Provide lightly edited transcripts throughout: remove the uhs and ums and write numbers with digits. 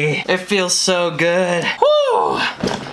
finally! It feels so good. Woo!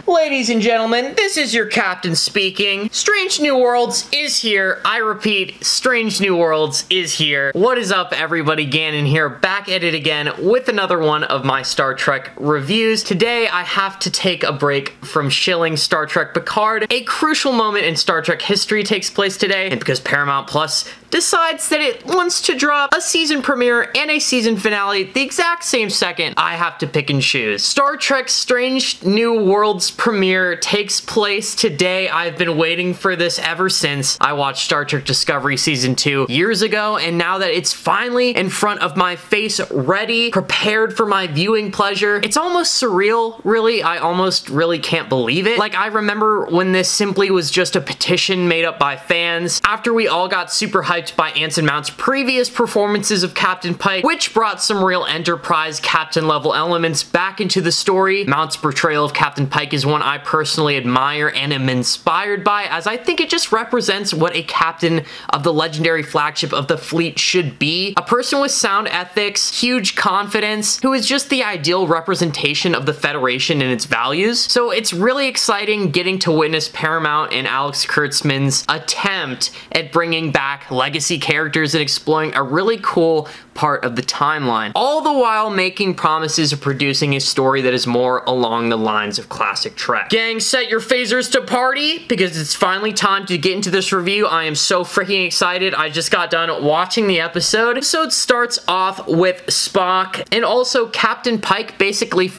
Ladies and gentlemen, this is your captain speaking. Strange New Worlds is here. I repeat, Strange New Worlds is here. What is up, everybody? Gannon here, back at it again with another one of my Star Trek reviews. Today, I have to take a break from shilling Star Trek Picard. A crucial moment in Star Trek history takes place today, and because Paramount Plus decides that it wants to drop a season premiere and a season finale the exact same second, I have to pick and choose. Star Trek Strange New Worlds premiere takes place today. I've been waiting for this ever since I watched Star Trek Discovery Season 2 years ago, and now that it's finally in front of my face, ready, prepared for my viewing pleasure, it's almost surreal, really. I almost really can't believe it. Like, I remember when this simply was just a petition made up by fans, after we all got super hyped by Anson Mount's previous performances of Captain Pike, which brought some real Enterprise captain level elements back into the story. Mount's portrayal of Captain Pike is one I personally admire and am inspired by, as I think it just represents what a captain of the legendary flagship of the fleet should be. A person with sound ethics, huge confidence, who is just the ideal representation of the Federation and its values. So it's really exciting getting to witness Paramount and Alex Kurtzman's attempt at bringing back legacy characters and exploring a really cool part of the timeline, all the while making promises of producing a story that is more along the lines of classic Trek. Gang, set your phasers to party, because it's finally time to get into this review. I am so freaking excited. I just got done watching the episode. The episode starts off with Spock and also Captain Pike basically.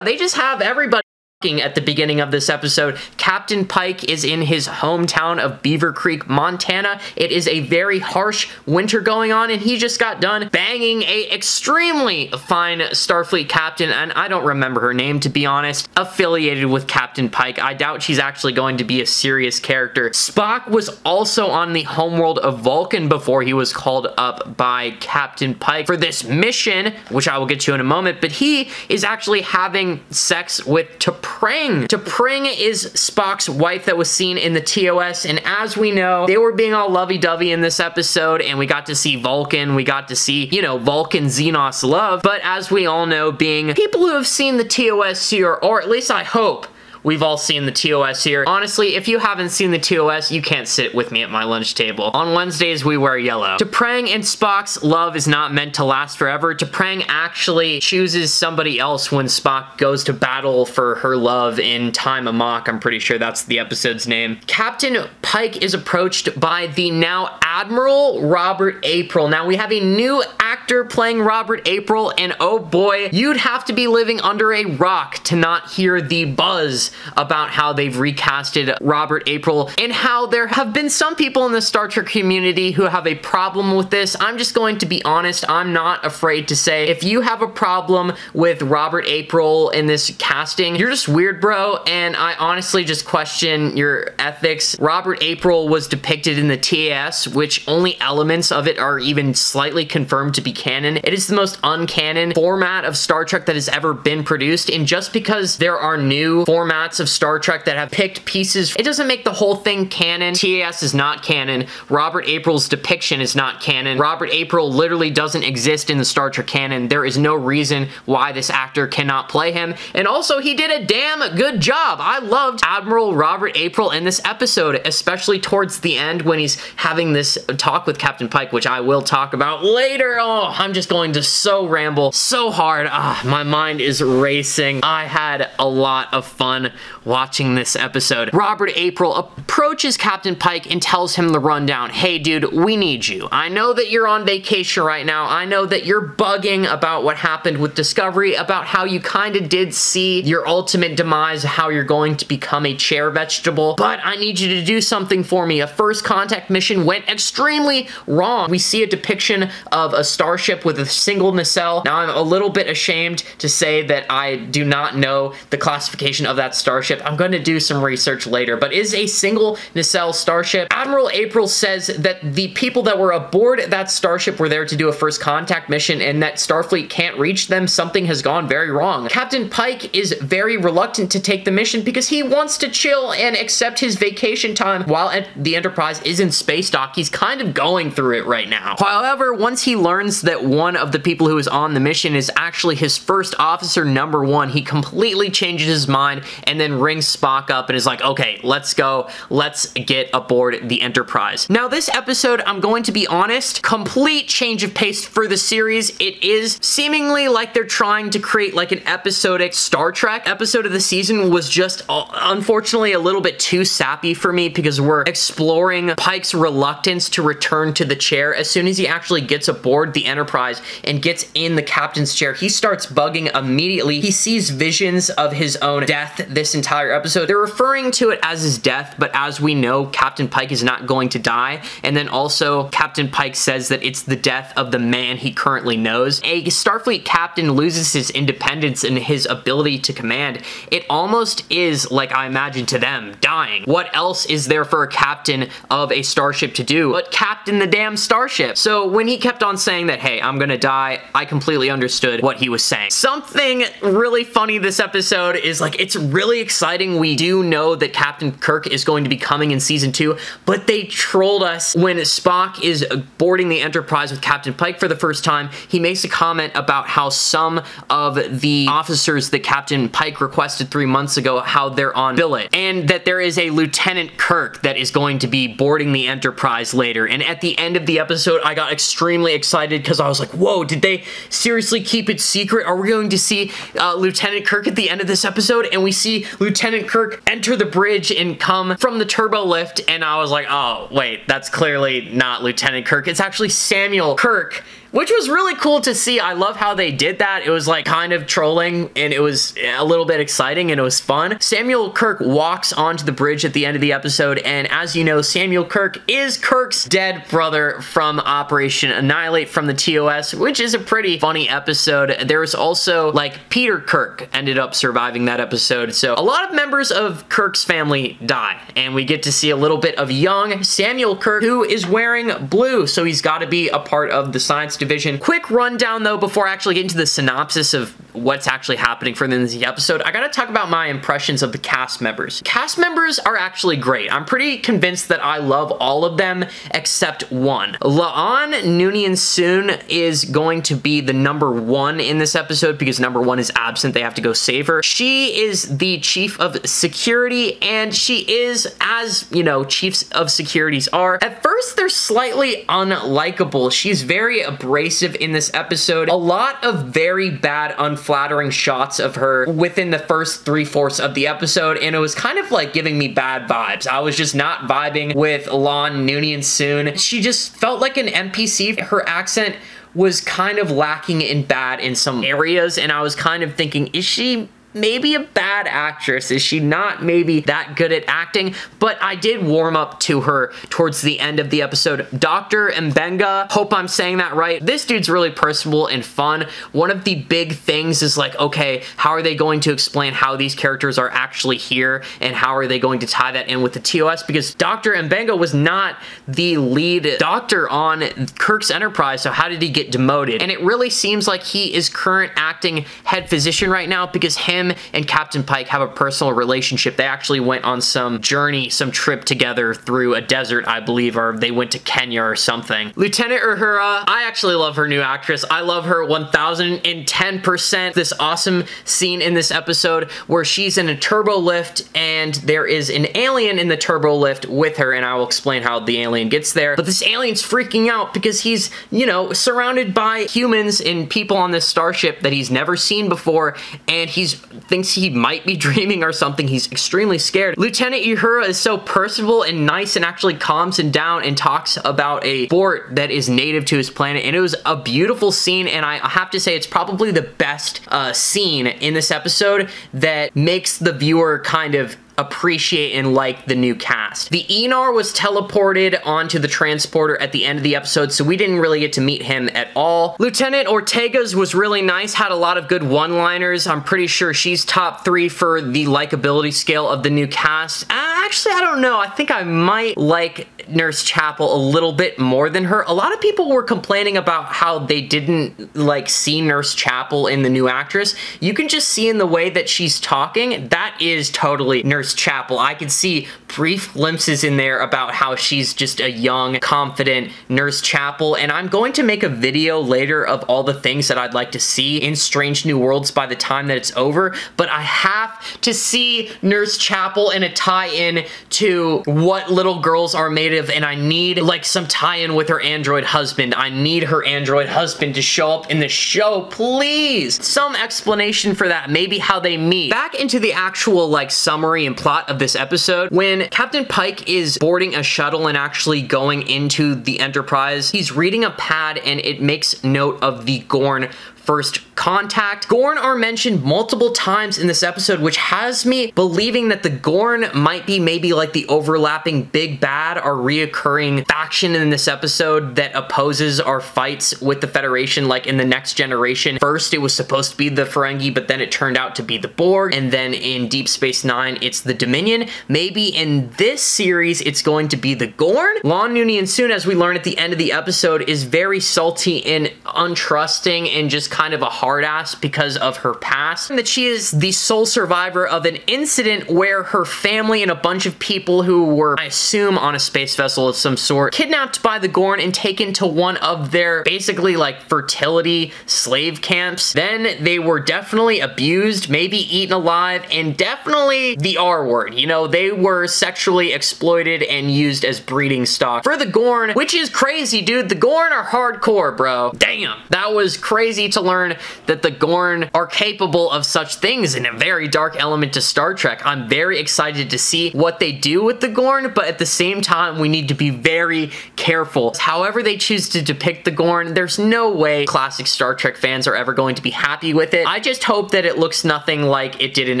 They just have everybody at the beginning of this episode. Captain Pike is in his hometown of Beaver Creek, Montana. It is a very harsh winter going on, and he just got done banging a extremely fine Starfleet captain, and I don't remember her name, to be honest, affiliated with Captain Pike. I doubt she's actually going to be a serious character. Spock was also on the homeworld of Vulcan before he was called up by Captain Pike for this mission, which I will get to in a moment, but he is actually having sex with T'Pring. T'Pring is Spock's wife that was seen in the TOS, and as we know, they were being all lovey-dovey in this episode, and we got to see Vulcan, we got to see, you know, Vulcan Xenos love, but as we all know, being people who have seen the TOS here, or at least I hope we've all seen the TOS here. Honestly, if you haven't seen the TOS, you can't sit with me at my lunch table. On Wednesdays, we wear yellow. T'Pring and Spock's love is not meant to last forever. T'Pring actually chooses somebody else when Spock goes to battle for her love in Time Amok. I'm pretty sure that's the episode's name. Captain Pike is approached by the now Admiral Rober April. Now, we have a new actor playing Robert April, and oh boy, you'd have to be living under a rock to not hear the buzz about how they've recasted Robert April, and how there have been some people in the Star Trek community who have a problem with this. I'm just going to be honest. I'm not afraid to say, if you have a problem with Robert April in this casting, you're just weird, bro, and I honestly just question your ethics. Robert April was depicted in the TAS, which only elements of it are even slightly confirmed to be canon. It is the most uncanon format of Star Trek that has ever been produced, and just because there are new formats of Star Trek that have picked pieces, it doesn't make the whole thing canon. TAS is not canon. Robert April's depiction is not canon. Robert April literally doesn't exist in the Star Trek canon. There is no reason why this actor cannot play him, and also he did a damn good job. I loved Admiral Rober April in this episode, especially towards the end when he's having this talk with Captain Pike, which I will talk about later. Oh, I'm just going to so ramble so hard. My mind is racing. I had a lot of fun watching this episode. Robert April approaches Captain Pike and tells him the rundown. Hey dude, we need you. I know that you're on vacation right now. I know that you're bugging about what happened with Discovery, about how you kind of did see your ultimate demise, how you're going to become a chair vegetable, but I need you to do something for me. A first contact mission went extremely wrong. We see a depiction of a starship with a single nacelle. Now, I'm a little bit ashamed to say that I do not know the classification of that starship. I'm going to do some research later, but is a single nacelle starship. Admiral April says that the people that were aboard that starship were there to do a first contact mission and that Starfleet can't reach them. Something has gone very wrong. Captain Pike is very reluctant to take the mission because he wants to chill and accept his vacation time while the Enterprise is in space dock. He's kind of going through it right now. However, once he learns that one of the people who is on the mission is actually his first officer, number 1, he completely changes his mind and then rings Spock up and is like, okay, let's go. Let's get aboard the Enterprise. Now, this episode, I'm going to be honest, complete change of pace for the series. It is seemingly like they're trying to create like an episodic Star Trek. Episode of the season was just, unfortunately, a little bit too sappy for me because we're exploring Pike's reluctance to return to the chair. As soon as he actually gets aboard the Enterprise and gets in the captain's chair, he starts bugging immediately. He sees visions of his own death this entire episode. They're referring to it as his death, but as we know, Captain Pike is not going to die. And then also, Captain Pike says that it's the death of the man he currently knows. A Starfleet captain loses his independence and his ability to command. It almost is, like I imagine to them, dying. What else is there for a captain of a starship to do but captain the damn starship? So when he kept on saying that, hey, I'm gonna die, I completely understood what he was saying. Something really funny this episode is like, it's really exciting. We do know that Captain Kirk is going to be coming in season 2, but they trolled us when Spock is boarding the Enterprise with Captain Pike for the first time. He makes a comment about how some of the officers that Captain Pike requested 3 months ago, how they're on billet, and that there is a Lieutenant Kirk that is going to be boarding the Enterprise later. And at the end of the episode, I got extremely excited because I was like, whoa, did they seriously keep it secret? Are we going to see Lieutenant Kirk at the end of this episode? And we see Lieutenant Kirk enter the bridge and come from the turbo lift, and I was like, oh, wait, that's clearly not Lieutenant Kirk. It's actually Samuel Kirk, which was really cool to see. I love how they did that. It was like kind of trolling, and it was a little bit exciting, and it was fun. Samuel Kirk walks onto the bridge at the end of the episode, and as you know, Samuel Kirk is Kirk's dead brother from Operation Annihilate from the TOS, which is a pretty funny episode. There was also, like, Peter Kirk ended up surviving that episode, so a lot of members of Kirk's family die, and we get to see a little bit of young Samuel Kirk, who is wearing blue, so he's got to be a part of the science division. Quick rundown though before I actually get into the synopsis of what's actually happening for this episode. I gotta talk about my impressions of the cast members. Cast members are actually great. I'm pretty convinced that I love all of them except one. La'an Noonien-singh is going to be the number 1 in this episode because number 1 is absent. They have to go save her. She is the chief of security, and she is, as you know, chiefs of securities are. At first, they're slightly unlikable. She's very abrasive in this episode. A lot of very bad, unflattering shots of her within the first 3/4 of the episode, and it was kind of like giving me bad vibes. I was just not vibing with La'an Noonien-singh. She just felt like an NPC. Her accent was kind of lacking in bad in some areas, and I was kind of thinking, is she maybe a bad actress? Is she not maybe that good at acting? But I did warm up to her towards the end of the episode. Dr. Benga, hope I'm saying that right. This dude's really personable and fun. One of the big things is like, okay, how are they going to explain how these characters are actually here, and how are they going to tie that in with the TOS? Because Dr. Benga was not the lead doctor on Kirk's Enterprise, so how did he get demoted? And it really seems like he is current acting head physician right now because him and Captain Pike have a personal relationship. They actually went on some journey, some trip together through a desert, I believe, or they went to Kenya or something. Lieutenant Uhura, I actually love her new actress. I love her 1010%. This awesome scene in this episode where she's in a turbo lift and there is an alien in the turbo lift with her, and I will explain how the alien gets there. But this alien's freaking out because he's, you know, surrounded by humans and people on this starship that he's never seen before, and he's thinks he might be dreaming or something. He's extremely scared. Lieutenant Uhura is so personable and nice and actually calms him down and talks about a sport that is native to his planet, and it was a beautiful scene, and I have to say it's probably the best scene in this episode that makes the viewer kind of appreciate and like the new cast. The Enar was teleported onto the transporter at the end of the episode, so we didn't really get to meet him at all. Lieutenant Ortega's was really nice, had a lot of good one-liners. I'm pretty sure she's top 3 for the likability scale of the new cast. Actually, I don't know. I think I might like Nurse Chapel a little bit more than her. A lot of people were complaining about how they didn't like see Nurse Chapel in the new actress. You can just see in the way that she's talking, that is totally Nurse Chapel. I could see brief glimpses in there about how she's just a young, confident Nurse Chapel, and I'm going to make a video later of all the things that I'd like to see in Strange New Worlds by the time that it's over, but I have to see Nurse Chapel in a tie-in to What Little Girls Are Made Of, and I need like some tie-in with her android husband. I need her android husband to show up in the show, please. Some explanation for that, maybe how they meet. Back into the actual like summary and plot of this episode, when Captain Pike is boarding a shuttle and actually going into the Enterprise, he's reading a pad and it makes note of the Gorn first contact. Gorn are mentioned multiple times in this episode, which has me believing that the Gorn might be maybe like the overlapping big bad or reoccurring faction in this episode that opposes our fights with the Federation, like in the Next Generation. First, it was supposed to be the Ferengi, but then it turned out to be the Borg, and then in Deep Space Nine, it's the Dominion. Maybe in this series, it's going to be the Gorn. Lon Noonien-singh, as we learn at the end of the episode, is very salty and untrusting and just kind of a hard ass because of her past, and that she is the sole survivor of an incident where her family and a bunch of people who were, I assume, on a space vessel of some sort, kidnapped by the Gorn and taken to one of their basically like fertility slave camps. Then they were definitely abused, maybe eaten alive, and definitely the R word. You know, they were sexually exploited and used as breeding stock for the Gorn, which is crazy, dude. The Gorn are hardcore, bro. Damn, that was crazy to learn that the Gorn are capable of such things, in a very dark element to Star Trek. I'm very excited to see what they do with the Gorn, but at the same time, we need to be very careful. However they choose to depict the Gorn, there's no way classic Star Trek fans are ever going to be happy with it. I just hope that it looks nothing like it did in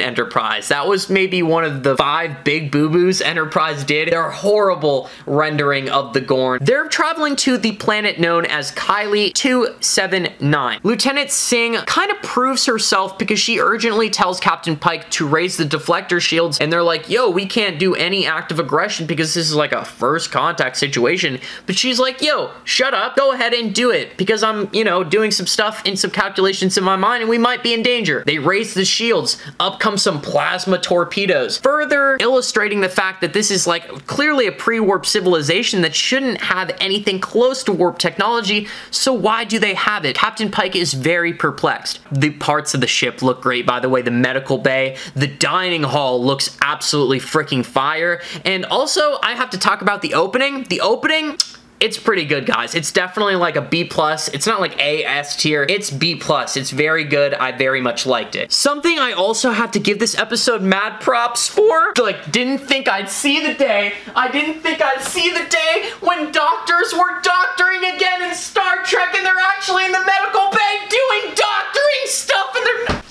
Enterprise. That was maybe one of the 5 big boo-boos Enterprise did. They're a horrible rendering of the Gorn. They're traveling to the planet known as Kylie 279. Lieutenant Singh kind of proves herself because she urgently tells Captain Pike to raise the deflector shields, and they're like, yo, we can't do any act of aggression because this is like a first contact situation. But she's like, yo, shut up, go ahead and do it because I'm, you know, doing some stuff and some calculations in my mind and we might be in danger. They raise the shields, up come some plasma torpedoes, further illustrating the fact that this is like clearly a pre-warp civilization that shouldn't have anything close to warp technology, so why do they have it? Captain Pike is very perplexed. The parts of the ship look great, by the way. The medical bay, the dining hall looks absolutely freaking fire. And also, I have to talk about the opening. The opening, it's pretty good, guys. It's definitely like a B+. It's not like A, S tier. It's B+. It's very good. I very much liked it. Something I also have to give this episode mad props for, like, didn't think I'd see the day. I didn't think I'd see the day when doctors were doctoring again in Star Trek, and they're actually in the medical bay doing doctoring stuff, and they're...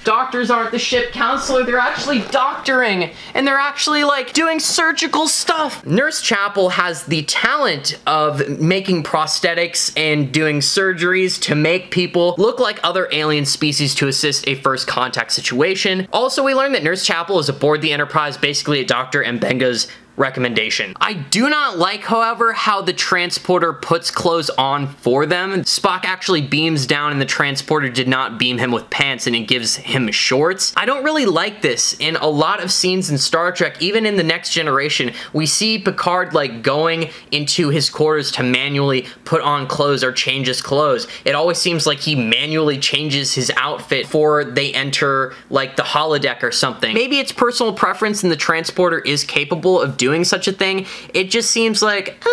Doctors aren't the ship counselor, they're actually doctoring, and they're actually like doing surgical stuff. Nurse Chapel has the talent of making prosthetics and doing surgeries to make people look like other alien species to assist a first contact situation. Also, we learned that Nurse Chapel is aboard the Enterprise, basically a doctor and Benga's recommendation. I do not like, however, how the transporter puts clothes on for them. Spock actually beams down and the transporter did not beam him with pants and it gives him shorts. I don't really like this. In a lot of scenes in Star Trek, even in the Next Generation, we see Picard like going into his quarters to manually put on clothes or change his clothes. It always seems like he manually changes his outfit before they enter like the holodeck or something. Maybe it's personal preference and the transporter is capable of doing such a thing. It just seems like,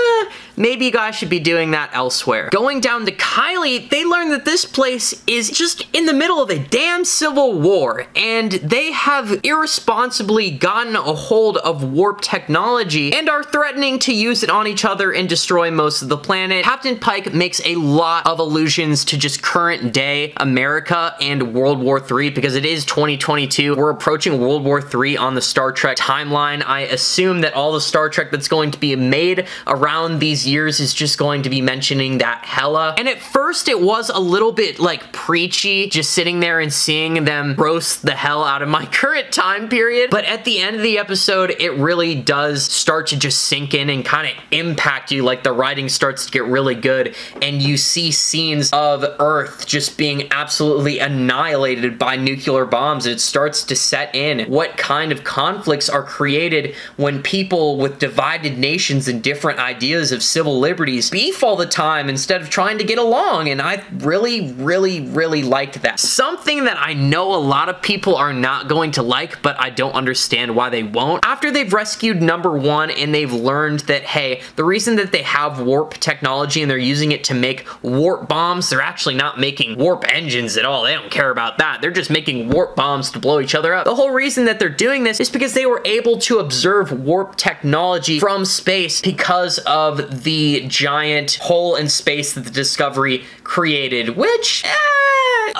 maybe you guys should be doing that elsewhere. Going down to Kylie, they learn that this place is just in the middle of a damn civil war, and they have irresponsibly gotten a hold of warp technology and are threatening to use it on each other and destroy most of the planet. Captain Pike makes a lot of allusions to just current day America and World War III, because it is 2022. We're approaching World War III on the Star Trek timeline. I assume that all the Star Trek that's going to be made around these years is just going to be mentioning that hella. And at first it was a little bit like preachy, just sitting there and seeing them roast the hell out of my current time period. But at the end of the episode, it really does start to just sink in and kind of impact you. Like the writing starts to get really good, and you see scenes of Earth just being absolutely annihilated by nuclear bombs. It starts to set in what kind of conflicts are created when people with divided nations and different ideas of civil liberties beef all the time instead of trying to get along. And I really liked that. Something that I know a lot of people are not going to like, but I don't understand why they won't. After they've rescued number one and they've learned that, hey, the reason that they have warp technology and they're using it to make warp bombs, they're actually not making warp engines at all. They don't care about that. They're just making warp bombs to blow each other up. The whole reason that they're doing this is because they were able to observe warp technology from space because of the giant hole in space that the Discovery created, which,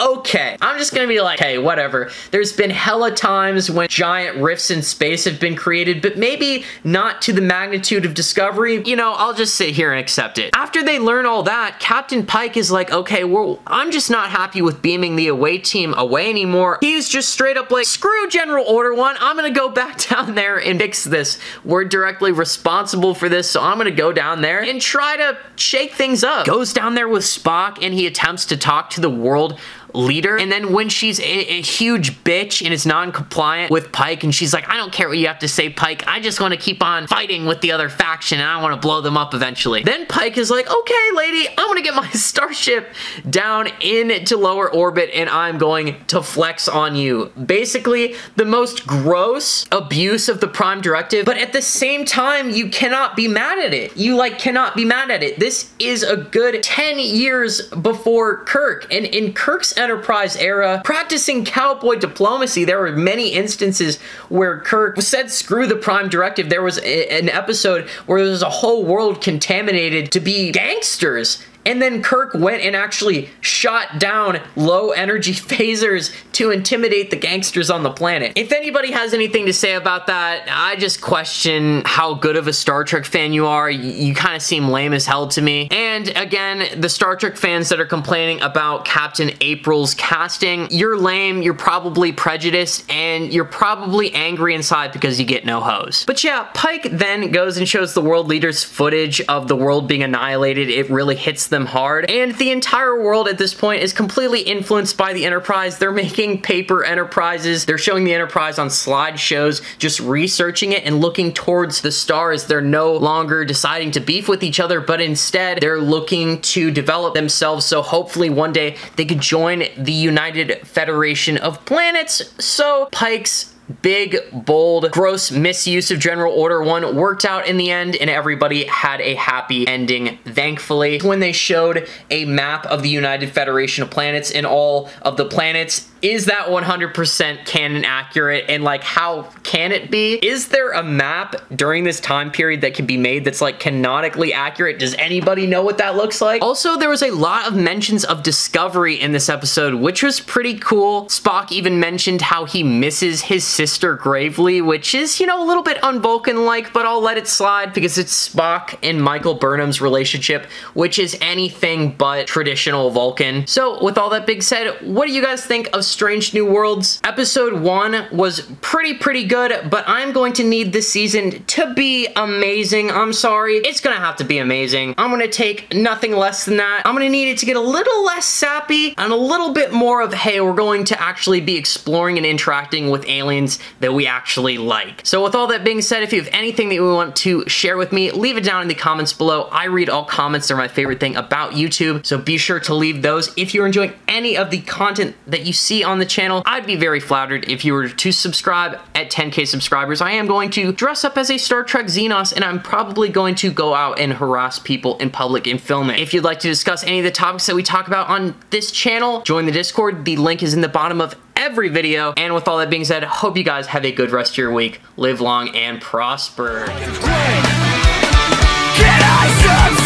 okay. I'm just gonna be like, hey, whatever. There's been hella times when giant rifts in space have been created, but maybe not to the magnitude of Discovery. You know, I'll just sit here and accept it. After they learn all that, Captain Pike is like, okay, well, I'm just not happy with beaming the away team away anymore. He's just straight up like, screw General Order 1, I'm gonna go back down there and fix this. We're directly responsible for this, so I'm gonna go down there and try to shake things up. Goes down there with Spock and he attempts to talk to the world leader, and then when she's a huge bitch and is non-compliant with Pike, and she's like, I don't care what you have to say, Pike, I just want to keep on fighting with the other faction and I want to blow them up eventually. Then Pike is like, okay, lady, I'm gonna get my starship down into lower orbit and I'm going to flex on you. Basically, the most gross abuse of the Prime Directive, but at the same time, you cannot be mad at it. You, like, cannot be mad at it. This is a good 10 years before Kirk, and in Kirk's Enterprise era, practicing cowboy diplomacy, there were many instances where Kirk said screw the Prime Directive. There was an episode where there was a whole world contaminated to be gangsters, and then Kirk went and actually shot down low-energy phasers to intimidate the gangsters on the planet. If anybody has anything to say about that, I just question how good of a Star Trek fan you are. You kind of seem lame as hell to me. And again, the Star Trek fans that are complaining about Captain April's casting, you're lame, you're probably prejudiced, and you're probably angry inside because you get no hose. But yeah, Pike then goes and shows the world leaders footage of the world being annihilated. It really hits them hard, and the entire world at this point is completely influenced by the Enterprise. They're making paper Enterprises. They're showing the Enterprise on slideshows, just researching it and looking towards the stars. They're no longer deciding to beef with each other, but instead they're looking to develop themselves, so hopefully one day they could join the United Federation of Planets. So Pike's big, bold, gross misuse of General Order 1 worked out in the end, and everybody had a happy ending, thankfully. When they showed a map of the United Federation of Planets and all of the planets, is that 100% canon accurate? And like, how can it be? Is there a map during this time period that can be made that's like canonically accurate? Does anybody know what that looks like? Also, there was a lot of mentions of Discovery in this episode, which was pretty cool. Spock even mentioned how he misses his sister gravely, which is, you know, a little bit un-Vulcan-like, but I'll let it slide because it's Spock and Michael Burnham's relationship, which is anything but traditional Vulcan. So with all that being said, what do you guys think of Strange New Worlds? Episode 1 was pretty good, but I'm going to need this season to be amazing. I'm sorry. It's gonna have to be amazing. I'm gonna take nothing less than that. I'm gonna need it to get a little less sappy and a little bit more of, hey, we're going to actually be exploring and interacting with aliens that we actually like. So with all that being said, if you have anything that you want to share with me, leave it down in the comments below. I read all comments. They're my favorite thing about YouTube, so be sure to leave those. If you're enjoying any of the content that you see be on the channel, I'd be very flattered if you were to subscribe at 10K subscribers. I am going to dress up as a Star Trek Xenos, and I'm probably going to go out and harass people in public and film it. If you'd like to discuss any of the topics that we talk about on this channel, join the Discord. The link is in the bottom of every video. And with all that being said, hope you guys have a good rest of your week. Live long and prosper. Can I